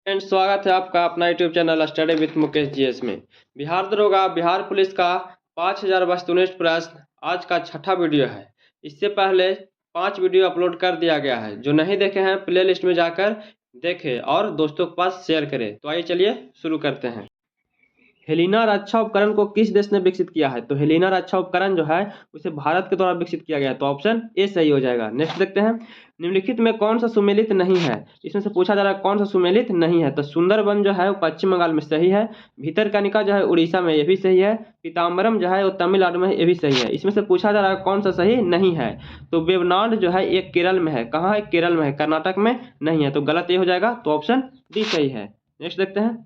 And स्वागत है आपका अपना YouTube channel study with Mukesh GS में। बिहार दरोगा बिहार पुलिस का 5000 वस्तुनिष्ठ प्रश्न आज का छठा वीडियो है। इससे पहले 5 वीडियो अपलोड कर दिया गया है। जो नहीं देखे हैं प्ले लिस्ट में जाकर देखें और दोस्तों के पास शेयर करें। तो आइए चलिए शुरू करते हैं। हेलिना रक्षा उपकरण को किस देश ने विकसित किया है? तो हेलिना रक्षा उपकरण जो है उसे भारत के द्वारा विकसित किया गया है। तो ऑप्शन ए सही हो जाएगा। नेक्स्ट देखते हैं, निम्नलिखित में कौन सा सुमेलित नहीं है? इसमें से पूछा जा रहा है कौन सा सुमेलित नहीं है। तो सुंदरबन जो है वो पश्चिम बंगाल में सही है। भीतरकनिका जो है उड़ीसा में, ये भी सही है। पीताम्बरम जो है वो तमिलनाडु में, ये भी सही है। इसमें से पूछा जा रहा है कौन सा सही नहीं है। तो वेवनाड जो है एक केरल में है। कहाँ है? केरल में है, कर्नाटक में नहीं है। तो गलत ये हो जाएगा। तो ऑप्शन डी सही है। नेक्स्ट देखते हैं,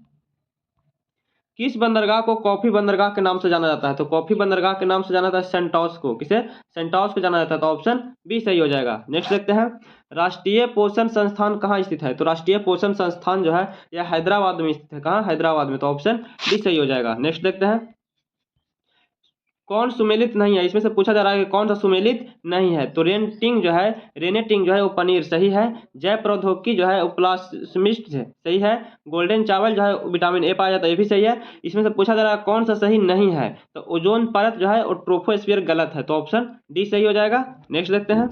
किस बंदरगाह को कॉफी बंदरगाह के नाम से जाना जाता है? तो कॉफी बंदरगाह के नाम से जाना जाता है सेंटोस को। किसे? सेंटोस को जाना जाता है। तो ऑप्शन बी सही हो जाएगा। नेक्स्ट देखते हैं, राष्ट्रीय पोषण संस्थान कहाँ स्थित है? तो राष्ट्रीय पोषण संस्थान जो है यह हैदराबाद में स्थित है। कहाँ? हैदराबाद में। तो ऑप्शन डी सही हो जाएगा। नेक्स्ट देखते हैं, कौन सुमेलित नहीं है? इसमें से पूछा जा रहा है कि कौन सा सुमेलित नहीं है। तो रेनेटिंग जो है वो पनीर सही है। जय प्रौद्योगिकी जो है वो प्लास्मिस्ट सही है। गोल्डन चावल जो है विटामिन ए पाया जाता है, ये भी सही है। इसमें से पूछा जा रहा है कौन सा सही नहीं है। तो ओजोन परत जो है वो ट्रोपोस्फीयर गलत है। तो ऑप्शन डी सही हो जाएगा। नेक्स्ट देखते हैं,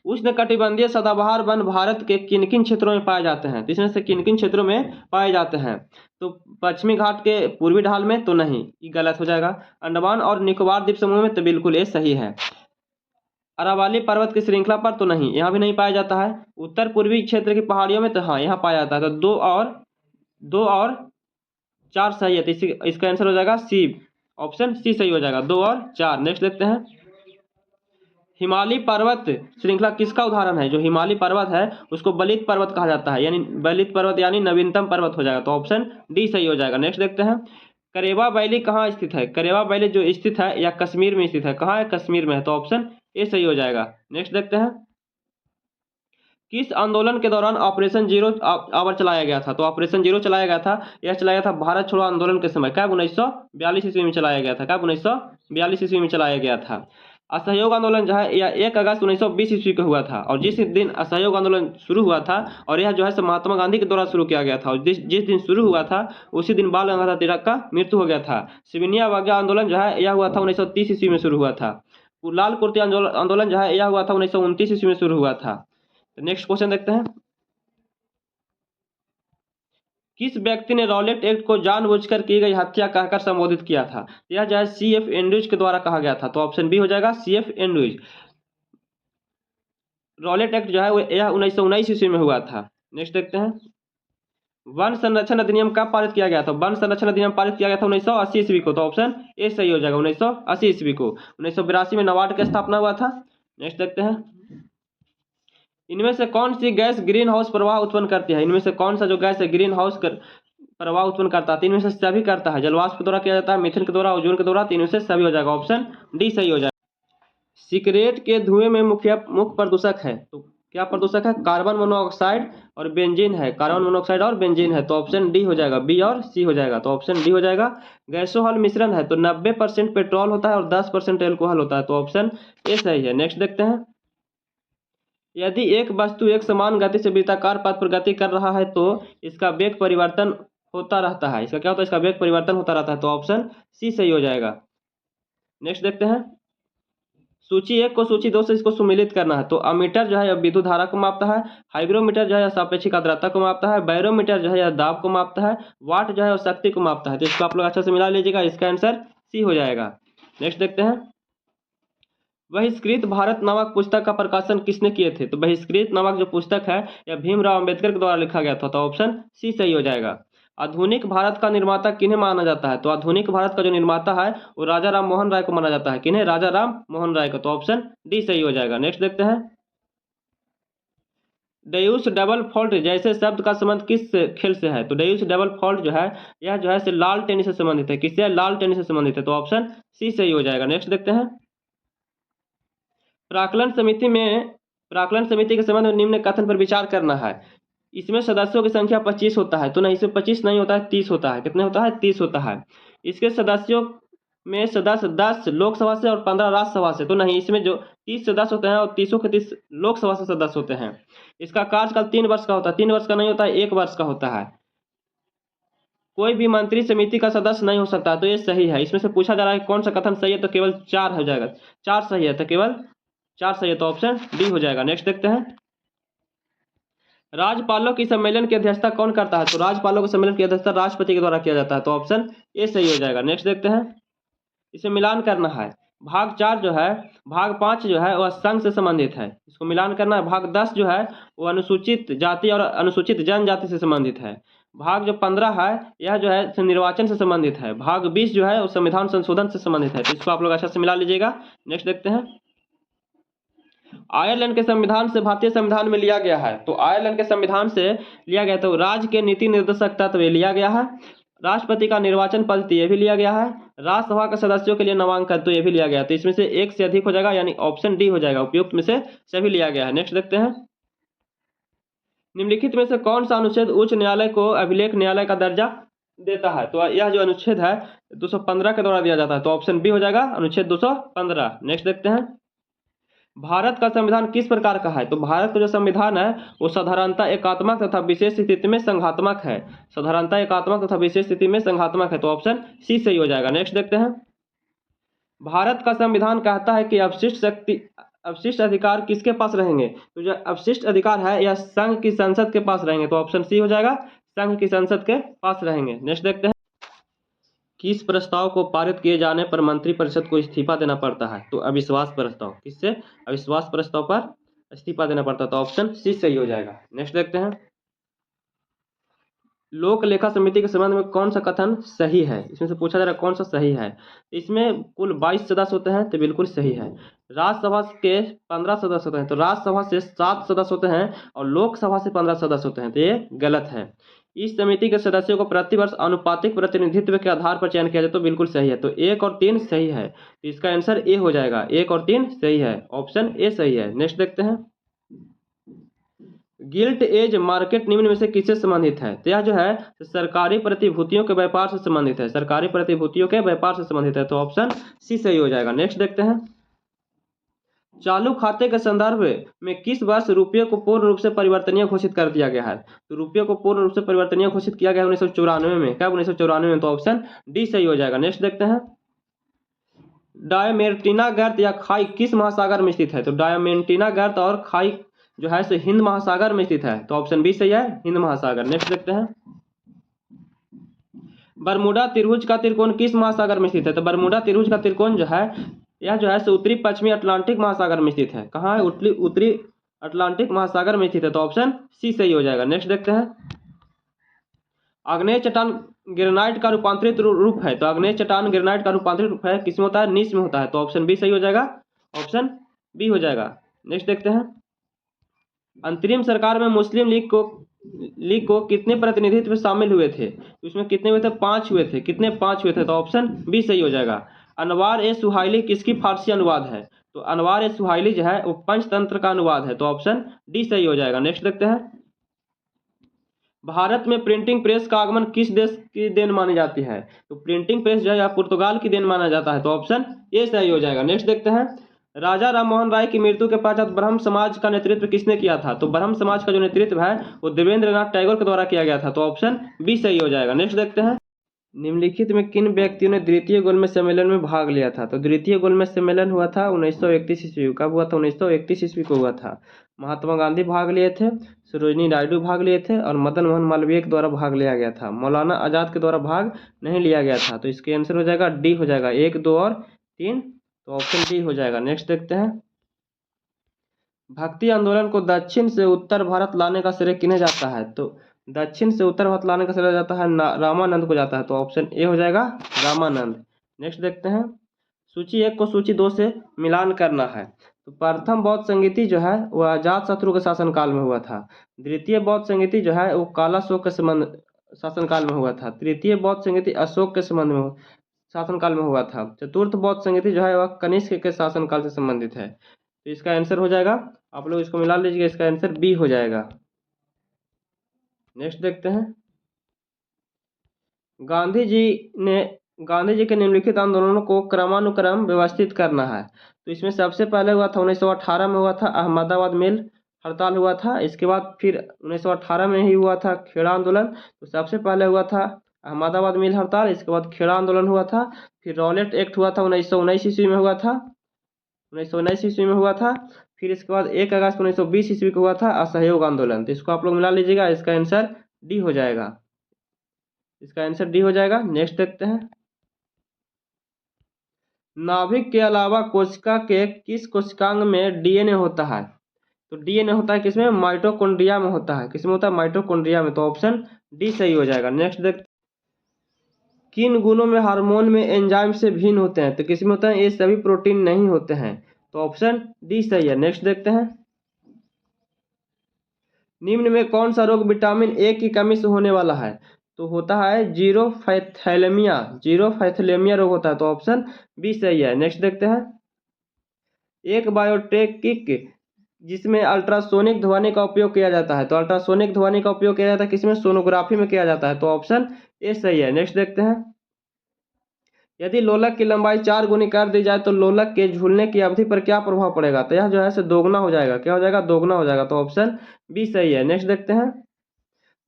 उष्णकटिबंधीय सदाबहार वन भारत के किन किन क्षेत्रों में पाए जाते हैं? तो इसमें से किन किन क्षेत्रों में पाए जाते हैं? तो पश्चिमी घाट के पूर्वी ढाल में तो नहीं, ये गलत हो जाएगा। अंडमान और निकोबार द्वीप समूह में तो बिल्कुल ये सही है। अरावली पर्वत की श्रृंखला पर तो नहीं, यहाँ भी नहीं पाया जाता है। उत्तर पूर्वी क्षेत्र की पहाड़ियों में तो हाँ, यहाँ पाया जाता है। तो दो और 4 सही है। तो इसका आंसर हो जाएगा सी। ऑप्शन सी सही हो जाएगा, 2 और 4। नेक्स्ट देखते हैं, हिमालय पर्वत श्रृंखला किसका उदाहरण है? जो हिमालय पर्वत है उसको बलित पर्वत कहा जाता है, यानी बलित पर्वत यानी नवीनतम पर्वत हो जाएगा। तो ऑप्शन डी सही हो जाएगा। नेक्स्ट देखते हैं, करेवा वैली कहाँ स्थित है? करेवा वैली जो स्थित है या कश्मीर में स्थित है। कहाँ है? कश्मीर में है। तो ऑप्शन ए सही हो जाएगा। नेक्स्ट देखते हैं, किस आंदोलन के दौरान ऑपरेशन जीरो आवर चलाया गया था? तो ऑपरेशन जीरो चलाया गया था, यह चलाया था भारत छोड़ो आंदोलन के समय। कब? 1942 ईस्वी में चलाया गया था। कब? 1942 ईस्वी में चलाया गया था। असहयोग आंदोलन जो है यह 1 अगस्त 1920 ईस्वी को हुआ था। और जिस दिन असहयोग आंदोलन शुरू हुआ था और यह जो है महात्मा गांधी के द्वारा शुरू किया गया था, और जिस दिन शुरू हुआ था उसी दिन बाल गंगाधर तिलक का मृत्यु हो गया था। सिविनिया अवज्ञा आंदोलन जो है यह हुआ था 1930 ईस्वी में शुरू हुआ था। लाल कुर्ती आंदोलन जो है यह हुआ था 1929 ईस्वी में शुरू हुआ था। नेक्स्ट क्वेश्चन देखते हैं, किस व्यक्ति ने रॉलेट एक्ट को जानबूझकर की गई हत्या कहकर संबोधित किया था? यह जो है CF एंड्रूज के द्वारा कहा गया था। तो ऑप्शन बी हो जाएगा, CF एंड्रूज। रॉलेट एक्ट जो है वो यह 1919 ईस्वी में हुआ था। नेक्स्ट देखते हैं, वन संरक्षण अधिनियम कब पारित किया गया था? वन संरक्षण अधिनियम पारित किया गया था 1980 ईस्वी को। तो ऑप्शन ए सही हो जाएगा, 1980 ईस्वी को। 1982 में नाबार्ड की स्थापना हुआ था। नेक्स्ट देखते हैं, इनमें से कौन सी गैस ग्रीन हाउस प्रभाव उत्पन्न करती है? इनमें से कौन सा जो गैस है ग्रीन हाउस प्रभाव उत्पन्न करता है? इनमें से सभी करता है। जलवाष्प के द्वारा किया जाता है, मीथेन के द्वारा, ओजोन के द्वारा। तीनों से सभी हो जाएगा। ऑप्शन डी सही हो जाएगा। सिगरेट के धुएं में मुख्य प्रदूषक है। तो क्या प्रदूषक है? कार्बन मोनोऑक्साइड और बेंजीन है। कार्बन मोनोऑक्साइड और बेंजीन है। तो ऑप्शन डी हो जाएगा, बी और सी हो जाएगा। तो ऑप्शन डी हो जाएगा। गैसोहॉल मिश्रण है तो 90% पेट्रोल होता है और 10% एल्कोहल होता है। तो ऑप्शन ए सही है। नेक्स्ट देखते हैं, यदि एक वस्तु एक समान गति से वृत्ताकार पथ पर गति कर रहा है तो इसका वेग परिवर्तन होता रहता है। इसका क्या होता है? इसका वेग परिवर्तन होता रहता है। तो ऑप्शन सी सही हो जाएगा। नेक्स्ट देखते हैं, सूची 1 को सूची 2 से इसको सुमेलित करना है। तो अमीटर जो है विद्युत धारा को मापता है। हाइग्रोमीटर जो है सापेक्षिक आर्द्रता को मापता है। बैरोमीटर जो है दाब को मापता है। वाट जो है शक्ति को मापता है। तो इसको आप लोग अच्छे से मिला लीजिएगा, इसका आंसर सी हो जाएगा। नेक्स्ट देखते हैं, बहिष्कृत भारत नामक पुस्तक का प्रकाशन किसने किए थे? तो बहिष्कृत नामक जो पुस्तक है यह भीमराव अंबेडकर के द्वारा लिखा गया था। तो ऑप्शन सी सही हो जाएगा। आधुनिक भारत का निर्माता किन्हें माना जाता है? तो आधुनिक भारत का जो निर्माता है वो राजा राम मोहन राय को माना जाता है। किन्हें? राजा राम मोहन राय को। तो ऑप्शन डी सही हो जाएगा। नेक्स्ट देखते हैं, डेयूस डबल फॉल्ट जैसे शब्द का संबंध किस खेल से है? तो डेयूस डबल फॉल्ट जो है यह जो है लाल टेनिस से संबंधित है। किससे? लाल टेनिस से संबंधित है। तो ऑप्शन सी सही हो जाएगा। नेक्स्ट देखते हैं, प्राक्कलन समिति के संबंध में निम्न कथन पर विचार करना है। इसमें सदस्यों की संख्या 25 होता है। तो नहीं, इसमें 25 नहीं होता है, 30 होता है। कितने होता है? 30 होता है। इसके सदस्यों में सदस्य 10 लोकसभा से और 15 राज्यसभा से, तो नहीं, इसमें जो 30 सदस्य होते हैं और 30 के 30 लोकसभा से सदस्य होते हैं। इसका कार्यकाल 3 वर्ष का होता है, 3 वर्ष का नहीं होता है, 1 वर्ष का होता है। कोई भी मंत्री समिति का सदस्य नहीं हो सकता, तो ये सही है। इसमें से पूछा जा रहा है कौन सा कथन सही है, तो केवल 4 हो जाएगा, 4 सही है, तो केवल 4 सही है, तो ऑप्शन डी हो जाएगा। नेक्स्ट देखते हैं, राज्यपालों की सम्मेलन की अध्यक्षता कौन करता है, तो राज्यपालों के सम्मेलन की अध्यक्षता राष्ट्रपति के द्वारा किया जाता है, तो ऑप्शन ए सही हो जाएगा। नेक्स्ट देखते हैं, इसे मिलान करना है। भाग 4 जो है, भाग 5 जो है वह संघ से संबंधित है, इसको मिलान करना है। भाग 10 जो है वो अनुसूचित जाति और अनुसूचित जनजाति से संबंधित है। भाग जो 15 है यह जो है निर्वाचन से संबंधित है। भाग 20 जो है वो संविधान संशोधन से संबंधित है, तो इसको आप लोग अच्छा से मिला लीजिएगा। नेक्स्ट देखते हैं, आयरलैंड के संविधान से भारतीय संविधान में लिया गया है, तो आयरलैंड के संविधान से लिया गया, तो राज्य के नीति निर्देशक तत्व ये लिया गया है, राष्ट्रपति का निर्वाचन पद्धति ये भी लिया गया है, राज्यसभा के सदस्यों के लिए नामांकन तो ये भी लिया गया है, तो इसमें से एक से अधिक हो जाएगा, यानी ऑप्शन डी हो जाएगा, उपयुक्त में से सभी लिया गया है। नेक्स्ट देखते हैं, निम्नलिखित में से कौन सा अनुच्छेद उच्च न्यायालय को अभिलेख न्यायालय का दर्जा देता है, तो यह जो अनुच्छेद है 215 के द्वारा दिया जाता है, तो ऑप्शन बी हो जाएगा, अनुच्छेद 215। नेक्स्ट देखते हैं, भारत का संविधान किस प्रकार का है, तो भारत का जो संविधान है वो साधारणतः एकात्मक तथा विशेष स्थिति में संघात्मक है, साधारणतः एकात्मक तथा विशेष स्थिति में संघात्मक है, तो ऑप्शन सी सही हो जाएगा। नेक्स्ट देखते हैं, भारत का संविधान कहता है कि अवशिष्ट अधिकार किसके पास रहेंगे, तो जो अवशिष्ट अधिकार है यह संघ की संसद के पास रहेंगे, तो ऑप्शन सी हो जाएगा, संघ की संसद के पास रहेंगे। नेक्स्ट देखते हैं, किस प्रस्ताव को पारित किए जाने पर मंत्रिपरिषद को इस्तीफा देना पड़ता है, तो अविश्वास प्रस्ताव, किससे, अविश्वास प्रस्ताव पर इस्तीफा देना पड़ता है, तो ऑप्शन सी सही हो जाएगा। नेक्स्ट देखते हैं, लोक लेखा समिति के संबंध में कौन सा कथन सही है, इसमें से पूछा जा रहा है कौन सा सही है। इसमें कुल 22 सदस्य होते हैं, तो बिल्कुल सही है। राज्यसभा के 15 सदस्य होते हैं, तो राज्यसभा से 7 सदस्य होते हैं और लोकसभा से 15 सदस्य होते हैं, तो ये गलत है। इस समिति के सदस्यों को प्रतिवर्ष अनुपातिक प्रतिनिधित्व के आधार पर चयन किया जाए, तो बिल्कुल सही है, तो 1 और 3 सही है, तो इसका आंसर ए हो जाएगा, 1 और 3 सही है, ऑप्शन ए सही है। नेक्स्ट देखते हैं, गिल्ट एज मार्केट निम्न में से किससे संबंधित है, तो यह जो है सरकारी प्रतिभूतियों के व्यापार से संबंधित है, सरकारी प्रतिभूतियों के व्यापार से संबंधित है, तो ऑप्शन सी सही हो जाएगा। नेक्स्ट देखते हैं, चालू खाते के संदर्भ में किस वर्ष रुपये को पूर्ण रूप से परिवर्तनीय घोषित कर दिया गया है, तो रुपये को पूर्ण रूप से परिवर्तनीय घोषित किया गया है 1994 में, कब, 1994 में, तो ऑप्शन डी सही हो जाएगा। नेक्स्ट देखते हैं, डायमेंटिना गर्त या खाई किस महासागर में स्थित है, तो डायमेंटिना गर्त और खाई जो है सो हिंद महासागर में स्थित है, तो ऑप्शन बी सही है, हिंद महासागर। नेक्स्ट देखते हैं, बरमूडा त्रिभुज का त्रिकोण किस महासागर में स्थित है, तो बरमूडा त्रिभुज का त्रिकोण जो है यह जो है सो उत्तरी पश्चिमी अटलांटिक महासागर में स्थित है, कहाँ है, उत्तरी अटलांटिक महासागर में स्थित है, तो ऑप्शन सी सही हो जाएगा। नेक्स्ट देखते हैं, आग्नेय चट्टान ग्रेनाइट का रूपांतरित रूप है, तो आग्नेय चट्टान ग्रेनाइट का रूपांतरित रूप है किसमें होता है, नीस में होता है, तो ऑप्शन बी सही हो जाएगा, ऑप्शन बी हो जाएगा। नेक्स्ट देखते हैं, अंतरिम सरकार में मुस्लिम लीग को कितने प्रतिनिधित्व शामिल हुए थे, तो इसमें कितने हुए थे, 5 हुए थे, कितने 5 हुए थे, तो ऑप्शन बी सही हो जाएगा। अनवार ए सुहाइली किसकी फारसी अनुवाद है, तो अनवार ए सुहाइली जो है वो पंचतंत्र का अनुवाद है, तो ऑप्शन डी सही हो जाएगा। नेक्स्ट देखते हैं, भारत में प्रिंटिंग प्रेस का आगमन किस देश की देन मानी जाती है, तो प्रिंटिंग प्रेस जो है पुर्तगाल की देन माना जाता है, तो ऑप्शन ए सही हो जाएगा। नेक्स्ट देखते हैं, राजा राममोहन राय की मृत्यु के पश्चात ब्रह्म समाज का नेतृत्व किसने किया था, तो ब्रह्म समाज का जो नेतृत्व है वो देवेंद्रनाथ टैगोर के द्वारा किया गया था, तो ऑप्शन बी सही हो जाएगा। नेक्स्ट देखते हैं, निम्नलिखित में किन व्यक्तियों ने द्वितीय गोलमेज सम्मेलन में भाग लिया था, तो द्वितीय गोलमेज सम्मेलन हुआ था 1931 ईस्वी, कब हुआ था, 1931 ईस्वी को हुआ था। महात्मा गांधी भाग लिए थे, सरोजिनी नायडू भाग लिए थे और मदन मोहन मालवीय के द्वारा भाग लिया गया था। मौलाना आज़ाद के द्वारा भाग नहीं लिया गया था, तो इसके आंसर हो जाएगा डी हो जाएगा, 1, 2 और 3, तो ऑप्शन डी हो जाएगा। नेक्स्ट देखते हैं, भक्ति आंदोलन को दक्षिण से उत्तर भारत लाने का श्रेय किन्हें जाता है, तो दक्षिण से उत्तर भारत लाने का श्रेय जाता है रामानंद को जाता है, तो ऑप्शन ए हो जाएगा, रामानंद। नेक्स्ट देखते हैं, सूची 1 को सूची 2 से मिलान करना है, तो प्रथम बौद्ध संगीति जो है वो अजात शत्रु के शासनकाल में हुआ था। द्वितीय बौद्ध संगीति जो है वो कालाशोक के संबंध शासनकाल में हुआ था। तृतीय बौद्ध संगीति अशोक के संबंध में शासनकाल में हुआ था। चतुर्थ बौद्ध संगीति जो है वह कनिष्क के शासनकाल से संबंधित है, तो इसका आंसर हो जाएगा, आप लोग इसको मिला लीजिएगा, इसका आंसर बी हो जाएगा। नेक्स्ट देखते हैं, गांधी जी ने गांधी जी के निम्नलिखित आंदोलनों को क्रमानुक्रम व्यवस्थित करना है। तो इसमें सबसे पहले हुआ था 1918 में हुआ था अहमदाबाद मिल हड़ताल हुआ था। इसके बाद फिर 1918 में ही हुआ था खेड़ा आंदोलन। तो सबसे पहले हुआ था अहमदाबाद मिल हड़ताल, इसके बाद खेड़ा आंदोलन हुआ था। फिर रॉलेट एक्ट हुआ था 1919 ईस्वी में हुआ था, 1919 ईस्वी में हुआ था। फिर इसके बाद 1 अगस्त 1920 ईस्वी को हुआ था असहयोग आंदोलन। तो इसको आप लोग मिला लीजिएगा, इसका आंसर डी हो जाएगा, इसका आंसर डी हो जाएगा। नेक्स्ट देखते हैं, नाभिक के अलावा कोशिका के किस कोशिकांग में डीएनए होता है? तो डीएनए होता है किसमें? माइटोकॉन्ड्रिया में होता है। किसमें होता है? माइटोकॉन्ड्रिया में। तो ऑप्शन डी सही हो जाएगा। नेक्स्ट देख, किन गुणों में हार्मोन में एंजाइम से भिन्न होते हैं? तो किसमें होते हैं? ये सभी प्रोटीन नहीं होते हैं। तो ऑप्शन डी सही है। नेक्स्ट देखते हैं, निम्न में कौन सा रोग विटामिन ए की कमी से होने वाला है? तो होता है जीरोफैथैलेमिया, जीरोफैथैलेमिया रोग होता है। तो ऑप्शन बी सही है। नेक्स्ट देखते हैं, एक बायोटेकिक जिसमें अल्ट्रासोनिक ध्वनि का उपयोग किया जाता है। तो अल्ट्रासोनिक ध्वनि का उपयोग किया जाता है किसमें? सोनोग्राफी में किया जाता है। तो ऑप्शन ए सही है। नेक्स्ट देखते हैं, यदि लोलक की लंबाई 4 गुनी कर दी जाए तो लोलक के झूलने की अवधि पर क्या प्रभाव पड़ेगा? तो यह जो है दोगुना हो जाएगा। क्या हो जाएगा? दोगुना हो जाएगा। तो ऑप्शन बी सही है। नेक्स्ट देखते हैं,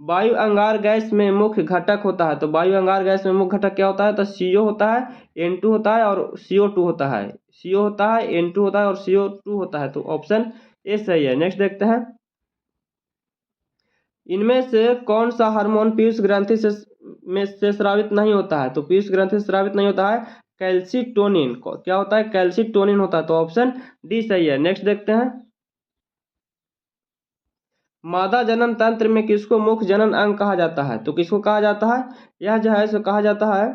वायु अंगार गैस में मुख्य घटक होता है। तो वायु अंगार गैस में मुख्य घटक क्या होता है? तो CO होता है, N2 होता है और CO2 होता है। CO होता है, N2 होता है और CO2 होता है। तो ऑप्शन ए सही है। नेक्स्ट देखते हैं, इनमें से कौन सा हार्मोन पीयूष ग्रंथि से स्रावित नहीं होता है? तो पीयूष ग्रंथि से स्रावित नहीं होता है कैल्सिटोनिन। क्या होता है? कैल्सिटोनिन होता है। तो ऑप्शन डी सही है। नेक्स्ट देखते हैं, मादा जनन तंत्र में किसको मुख्य जनन अंग कहा जाता है? तो किसको कहा जाता है? यह जो है सो कहा जाता है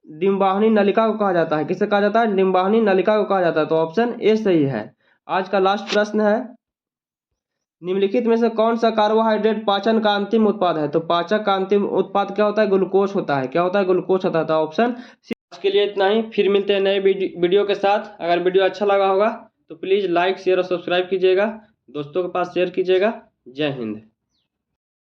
डिंबावनी नलिका को कहा जाता है। किसे कहा जाता है? डिंबावनी नलिका को कहा जाता है। तो ऑप्शन ए सही है। आज का लास्ट प्रश्न है, निम्नलिखित में से कौन सा कार्बोहाइड्रेट पाचन का अंतिम उत्पाद है? तो पाचन का अंतिम उत्पाद क्या होता है? ग्लूकोज होता है। क्या होता है? ग्लूकोज होता है। तो ऑप्शन सी। आज के लिए इतना ही, फिर मिलते हैं नए वीडियो के साथ। अगर वीडियो अच्छा लगा होगा तो प्लीज़ लाइक शेयर और सब्सक्राइब कीजिएगा, दोस्तों के पास शेयर कीजिएगा। जय हिंद।